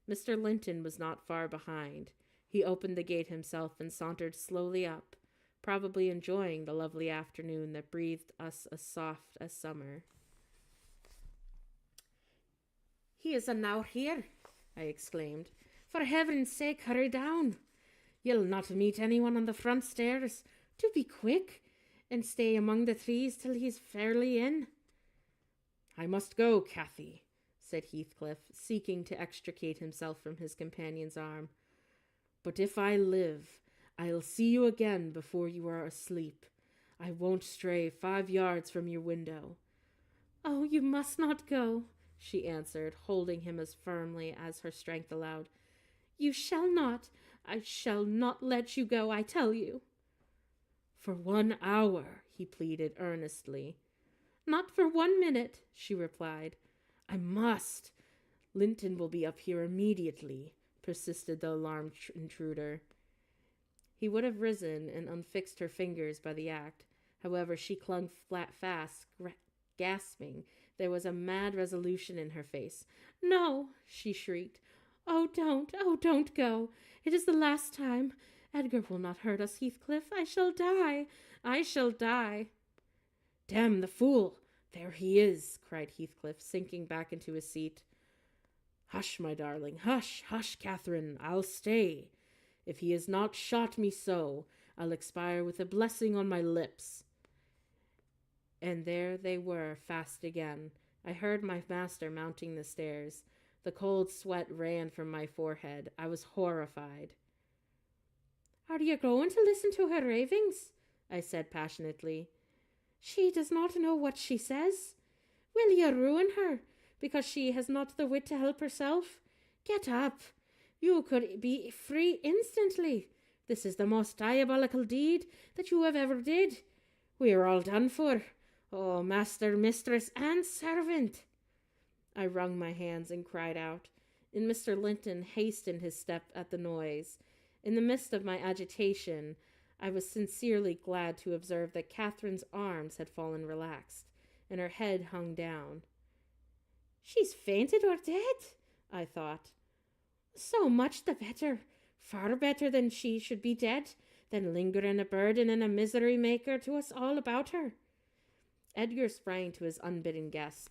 Speaker 1: Mr. Linton was not far behind. He opened the gate himself and sauntered slowly up, probably enjoying the lovely afternoon that breathed us as soft as summer. "He is now here," I exclaimed. "For heaven's sake, hurry down. You'll not meet anyone on the front stairs. Do be quick, and stay among the trees till he's fairly in." "I must go, Cathy," said Heathcliff, seeking to extricate himself from his companion's arm. "But if I live, I'll see you again before you are asleep. I won't stray 5 yards from your window." "Oh, you must not go," she answered, holding him as firmly as her strength allowed. "You shall not. I shall not let you go, I tell you." "For 1 hour," he pleaded earnestly. "Not for 1 minute," she replied. "I must. Linton will be up here immediately," persisted the alarmed intruder. He would have risen and unfixed her fingers by the act. However, she clung fast, gasping. There was a mad resolution in her face. "No," she shrieked. Oh, don't go. It is the last time. Edgar will not hurt us, Heathcliff. I shall die. "Damn the fool! There he is," cried Heathcliff, sinking back into his seat. "Hush, my darling, hush, Catherine, I'll stay. If he has not shot me so, I'll expire with a blessing on my lips." And there they were, fast again. I heard my master mounting the stairs. The cold sweat ran from my forehead. I was horrified. "Are you going to listen to her ravings?" I said passionately. "She does not know what she says. Will you ruin her, because she has not the wit to help herself? Get up. You could be free instantly. This is the most diabolical deed that you have ever did. We are all done for. Oh, master, mistress, and servant." I wrung my hands and cried out, and Mr. Linton hastened his step at the noise. In the midst of my agitation, I was sincerely glad to observe that Catherine's arms had fallen relaxed, and her head hung down. "She's fainted or dead," I thought. "So much the better. Far better than she should be dead, than lingering a burden and a misery maker to us all about her." Edgar sprang to his unbidden guest,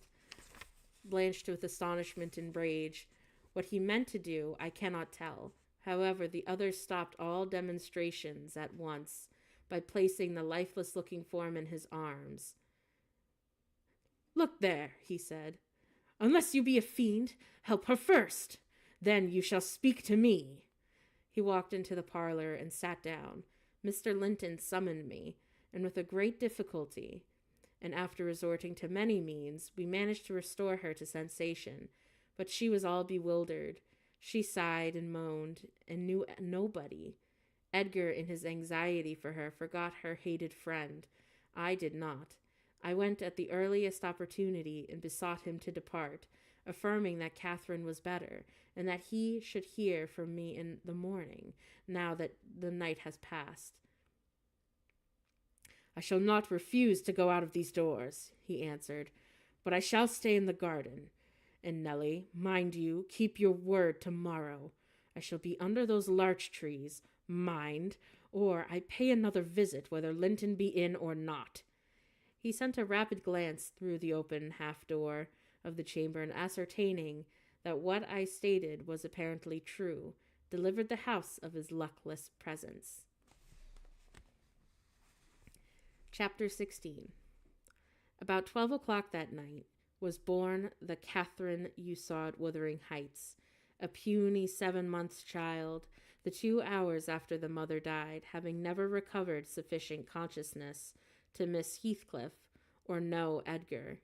Speaker 1: blanched with astonishment and rage. What he meant to do, I cannot tell. However, the others stopped all demonstrations at once by placing the lifeless-looking form in his arms. "Look there," he said. "Unless you be a fiend, help her first. Then you shall speak to me." He walked into the parlor and sat down. Mr. Linton summoned me, and with a great difficulty, and after resorting to many means, we managed to restore her to sensation. But she was all bewildered. She sighed and moaned, and knew nobody. Edgar, in his anxiety for her, forgot her hated friend. I did not. I went at the earliest opportunity and besought him to depart, affirming that Catherine was better, and that he should hear from me in the morning, now that the night has passed. "I shall not refuse to go out of these doors," he answered, "but I shall stay in the garden. And Nellie, mind you, keep your word tomorrow. I shall be under those larch trees, mind, or I pay another visit whether Linton be in or not." He sent a rapid glance through the open half-door of the chamber, and ascertaining that what I stated was apparently true, delivered the house of his luckless presence. Chapter 16. About 12 o'clock that night was born the Catherine you saw at Wuthering Heights, a puny 7-month child, the 2 hours after the mother died, having never recovered sufficient consciousness to miss Heathcliff or know Edgar.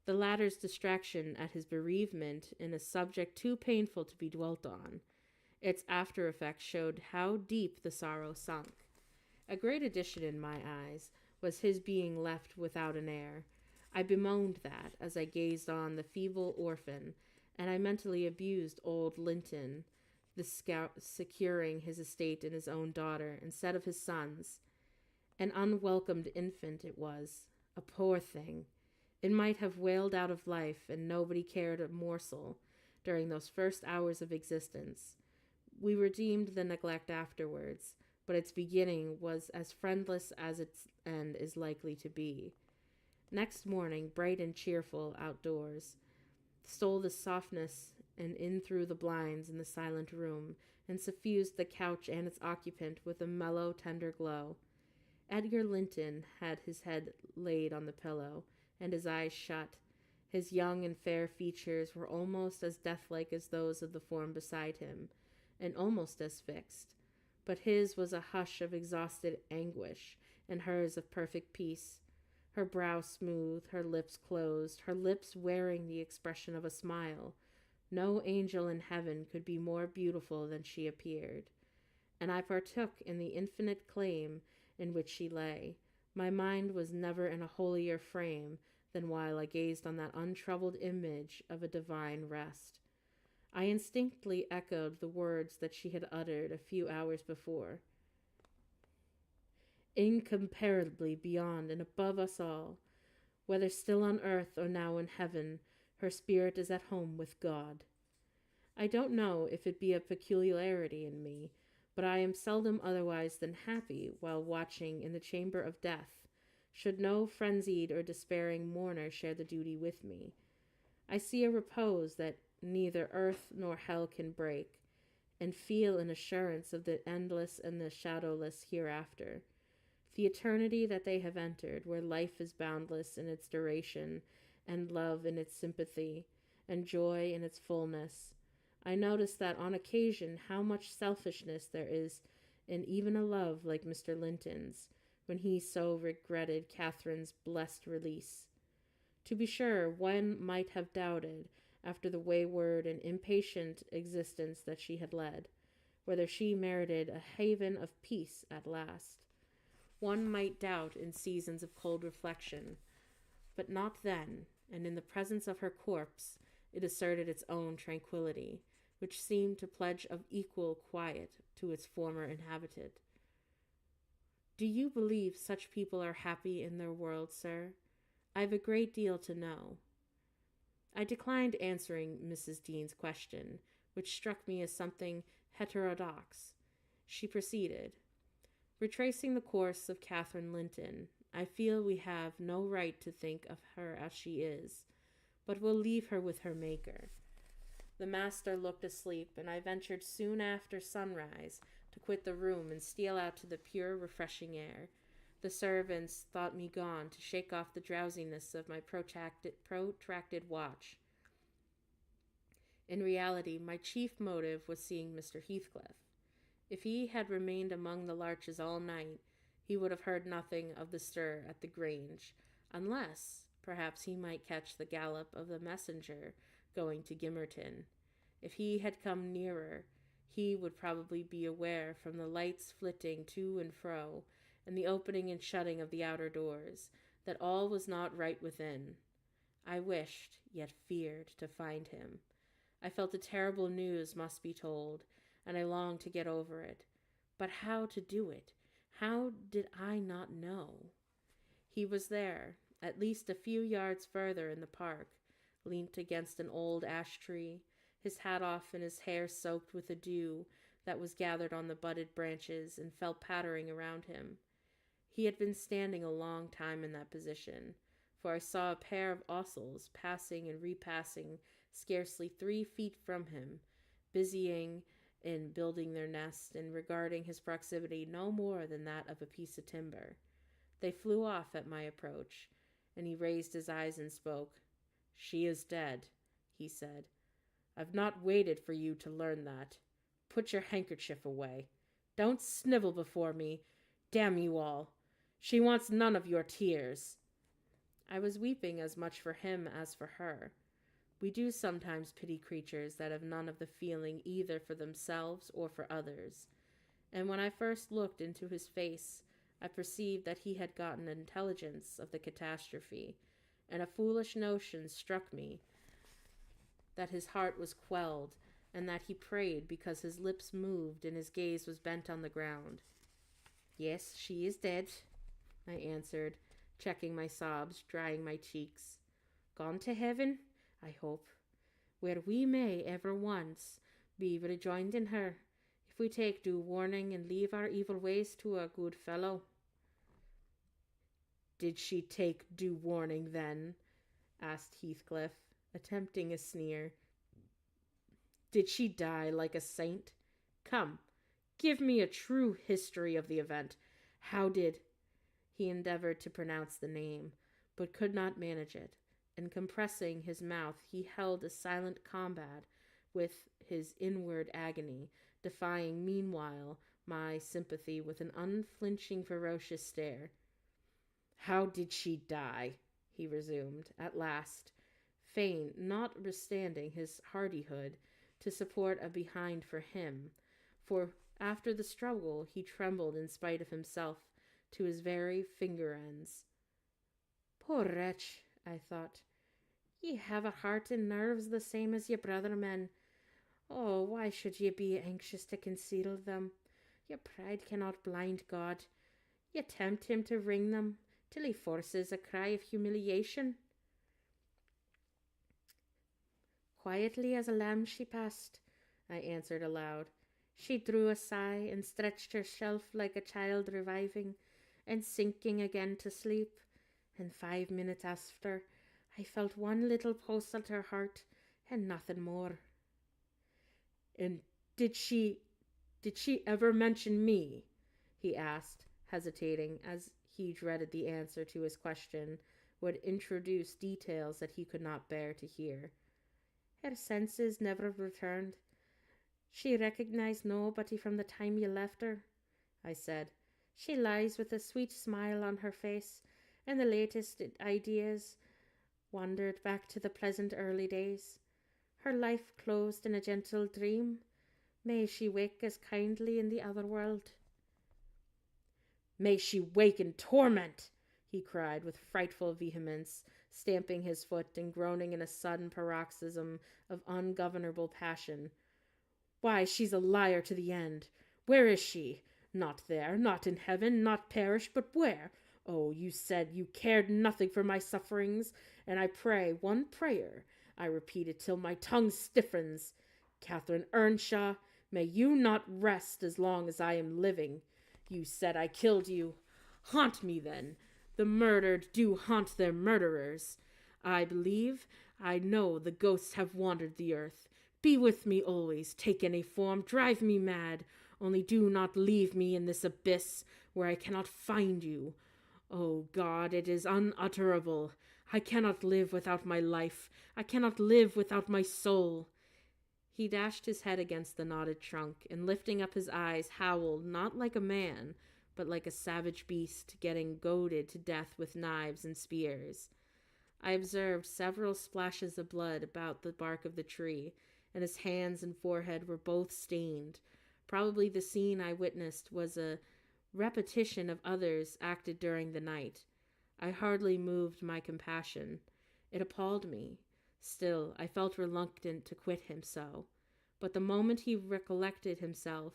Speaker 1: the latter's distraction at his bereavement in a subject too painful to be dwelt on. Its after effects showed how deep the sorrow sunk. A great addition in my eyes was his being left without an heir. I bemoaned that as I gazed on the feeble orphan, and I mentally abused old Linton, the scout securing his estate in his own daughter instead of his son's. An unwelcomed infant it was, a poor thing. It might have wailed out of life, and nobody cared a morsel during those first hours of existence. We redeemed the neglect afterwards, but its beginning was as friendless as its end is likely to be. Next morning, bright and cheerful outdoors, stole the softness and in through the blinds in the silent room, and suffused the couch and its occupant with a mellow, tender glow. Edgar Linton had his head laid on the pillow, and his eyes shut. His young and fair features were almost as deathlike as those of the form beside him, and almost as fixed. But his was a hush of exhausted anguish, and hers of perfect peace. Her brow smooth, her lips closed, her lips wearing the expression of a smile. No angel in heaven could be more beautiful than she appeared. And I partook in the infinite claim in which she lay. My mind was never in a holier frame than while I gazed on that untroubled image of a divine rest. I instinctively echoed the words that she had uttered a few hours before. Incomparably beyond and above us all, whether still on earth or now in heaven, her spirit is at home with God. I don't know if it be a peculiarity in me, but I am seldom otherwise than happy while watching in the chamber of death, should no frenzied or despairing mourner share the duty with me. I see a repose that neither earth nor hell can break, and feel an assurance of the endless and the shadowless hereafter, the eternity that they have entered, where life is boundless in its duration, and love in its sympathy, and joy in its fullness. I notice that on occasion how much selfishness there is in even a love like Mr. Linton's, when he so regretted Catherine's blessed release. To be sure, one might have doubted, after the wayward and impatient existence that she had led, whether she merited a haven of peace at last. One might doubt in seasons of cold reflection, but not then, and in the presence of her corpse it asserted its own tranquillity, which seemed to pledge of equal quiet to its former inhabitant. Do you believe such people are happy in their world, sir? I've a great deal to know. I declined answering Mrs. Dean's question, which struck me as something heterodox. She proceeded. Retracing the course of Catherine Linton, I feel we have no right to think of her as she is, but will leave her with her Maker. The master looked asleep, and I ventured soon after sunrise to quit the room and steal out to the pure, refreshing air. The servants thought me gone to shake off the drowsiness of my protracted watch. In reality, my chief motive was seeing Mr. Heathcliff. If he had remained among the larches all night, he would have heard nothing of the stir at the Grange, unless, perhaps, he might catch the gallop of the messenger going to Gimmerton. If he had come nearer, he would probably be aware from the lights flitting to and fro, and the opening and shutting of the outer doors, that all was not right within. I wished, yet feared, to find him. I felt the terrible news must be told, and I longed to get over it. But how to do it? How did I not know? He was there, at least a few yards further in the park, leant against an old ash tree, his hat off and his hair soaked with the dew that was gathered on the budded branches and fell pattering around him. He had been standing a long time in that position, for I saw a pair of ostles passing and repassing scarcely 3 feet from him, busying in building their nest and regarding his proximity no more than that of a piece of timber. They flew off at my approach, and he raised his eyes and spoke. "She is dead," he said. "I've not waited for you to learn that. Put your handkerchief away. Don't snivel before me. Damn you all. She wants none of your tears." I was weeping as much for him as for her. We do sometimes pity creatures that have none of the feeling either for themselves or for others. And when I first looked into his face, I perceived that he had gotten intelligence of the catastrophe, and a foolish notion struck me that his heart was quelled, and that he prayed because his lips moved and his gaze was bent on the ground. Yes, she is dead, I answered, checking my sobs, drying my cheeks. Gone to heaven, I hope, where we may ever once be rejoined in her, if we take due warning and leave our evil ways to a good fellow. Did she take due warning then? Asked Heathcliff, attempting a sneer. Did she die like a saint? Come, give me a true history of the event. How did... He endeavored to pronounce the name, but could not manage it, and compressing his mouth, he held a silent combat with his inward agony, defying meanwhile my sympathy with an unflinching, ferocious stare. How did she die? He resumed, at last, fain, notwithstanding his hardihood, to support a behind for him, for after the struggle he trembled in spite of himself to his very finger ends. Poor wretch, I thought, ye have a heart and nerves the same as your brother men. Oh, why should ye be anxious to conceal them? Your pride cannot blind God. Ye tempt him to wring them, till he forces a cry of humiliation. Quietly as a lamb she passed, I answered aloud. She drew a sigh and stretched herself like a child reviving and sinking again to sleep, and 5 minutes after I felt one little pulse at her heart and nothing more. And did she ever mention me? He asked, hesitating, as he dreaded the answer to his question would introduce details that he could not bear to hear. Her senses never returned. She recognized nobody from the time you left her, I said. She lies with a sweet smile on her face, and the latest ideas wandered back to the pleasant early days. Her life closed in a gentle dream. May she wake as kindly in the other world. May she wake in torment, he cried with frightful vehemence, stamping his foot and groaning in a sudden paroxysm of ungovernable passion. Why, she's a liar to the end. Where is she? Not there, not in heaven, not perished, but where? Oh, you said you cared nothing for my sufferings, and I pray one prayer. I repeat it till my tongue stiffens. Catherine Earnshaw, may you not rest as long as I am living. You said I killed you. Haunt me then. The murdered do haunt their murderers. I believe, I know the ghosts have wandered the earth. Be with me always, take any form, drive me mad. Only do not leave me in this abyss where I cannot find you. Oh God, it is unutterable. I cannot live without my life. I cannot live without my soul. He dashed his head against the knotted trunk, and lifting up his eyes, howled, not like a man, but like a savage beast getting goaded to death with knives and spears. I observed several splashes of blood about the bark of the tree, and his hands and forehead were both stained. Probably the scene I witnessed was a repetition of others acted during the night. I hardly moved my compassion. It appalled me. Still, I felt reluctant to quit him so. But the moment he recollected himself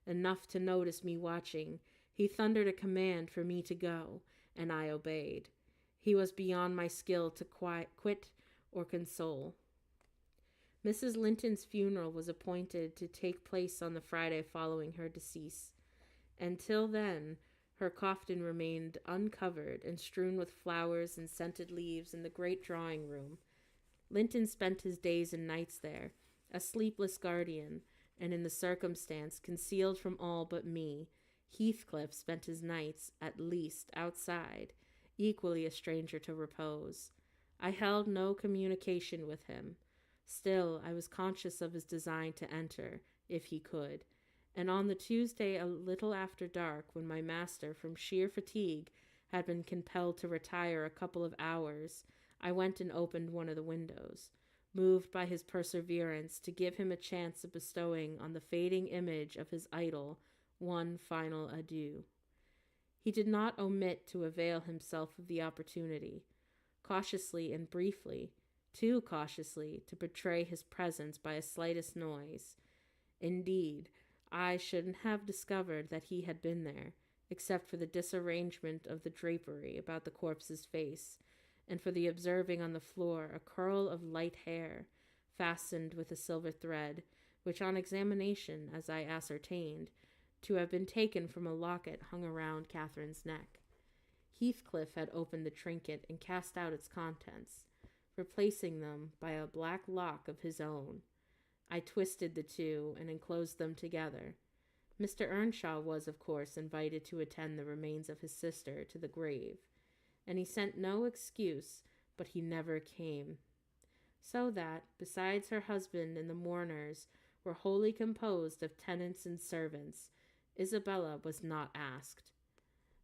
Speaker 1: enough to notice me watching, he thundered a command for me to go, and I obeyed. He was beyond my skill to quit or console. Mrs. Linton's funeral was appointed to take place on the Friday following her decease. Until then, her coffin remained uncovered and strewn with flowers and scented leaves in the great drawing room. Linton spent his days and nights there, a sleepless guardian, and in the circumstance, concealed from all but me, Heathcliff spent his nights, at least, outside, equally a stranger to repose. I held no communication with him. Still, I was conscious of his design to enter, if he could, and on the Tuesday a little after dark, when my master, from sheer fatigue, had been compelled to retire a couple of hours, I went and opened one of the windows, moved by his perseverance to give him a chance of bestowing on the fading image of his idol one final adieu. He did not omit to avail himself of the opportunity, cautiously and briefly, too cautiously to betray his presence by a slightest noise. Indeed, I shouldn't have discovered that he had been there, except for the disarrangement of the drapery about the corpse's face, and for the observing on the floor a curl of light hair, fastened with a silver thread, which on examination, as I ascertained, to have been taken from a locket hung around Catherine's neck. Heathcliff had opened the trinket and cast out its contents, replacing them by a black lock of his own. I twisted the two and enclosed them together. Mr. Earnshaw was, of course, invited to attend the remains of his sister to the grave, and he sent no excuse, but he never came. So that, besides her husband and the mourners were wholly composed of tenants and servants, Isabella was not asked.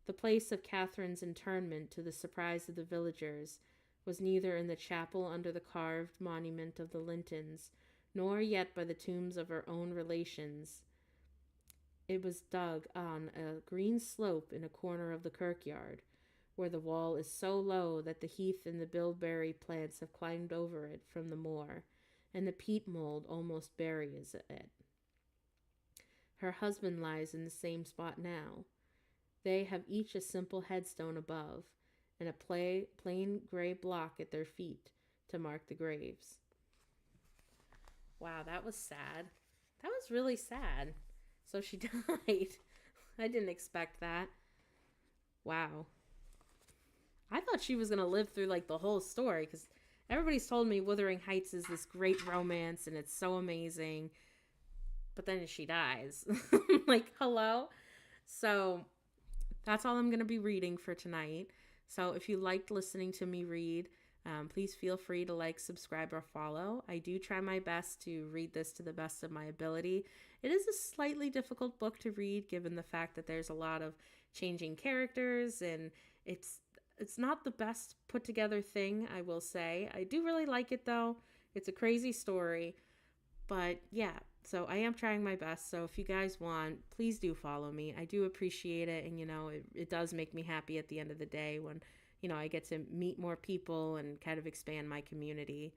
Speaker 1: The place of Catherine's interment, to the surprise of the villagers, was neither in the chapel under the carved monument of the Lintons, nor yet by the tombs of her own relations. It was dug on a green slope in a corner of the kirkyard, where the wall is so low that the heath and the bilberry plants have climbed over it from the moor, and the peat mold almost buries it. Her husband lies in the same spot now. They have each a simple headstone above, and a plain gray block at their feet to mark the graves. Wow, that was sad. That was really sad. So she died. I didn't expect that. Wow. I thought she was going to live through like the whole story, because everybody's told me Wuthering Heights is this great romance and it's so amazing. But then she dies. Like, hello? So that's all I'm going to be reading for tonight. So if you liked listening to me read, please feel free to like, subscribe, or follow. I do try my best to read this to the best of my ability. It is a slightly difficult book to read, given the fact that there's a lot of changing characters, and it's not the best put together thing, I will say. I do really like it, though. It's a crazy story. But yeah, so I am trying my best. So if you guys want, please do follow me. I do appreciate it. And, it does make me happy at the end of the day when, I get to meet more people and kind of expand my community.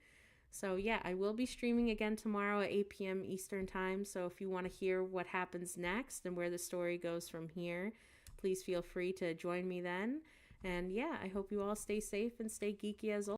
Speaker 1: So yeah, I will be streaming again tomorrow at 8 p.m. Eastern Time. So if you want to hear what happens next and where the story goes from here, please feel free to join me then. And yeah, I hope you all stay safe and stay geeky as always.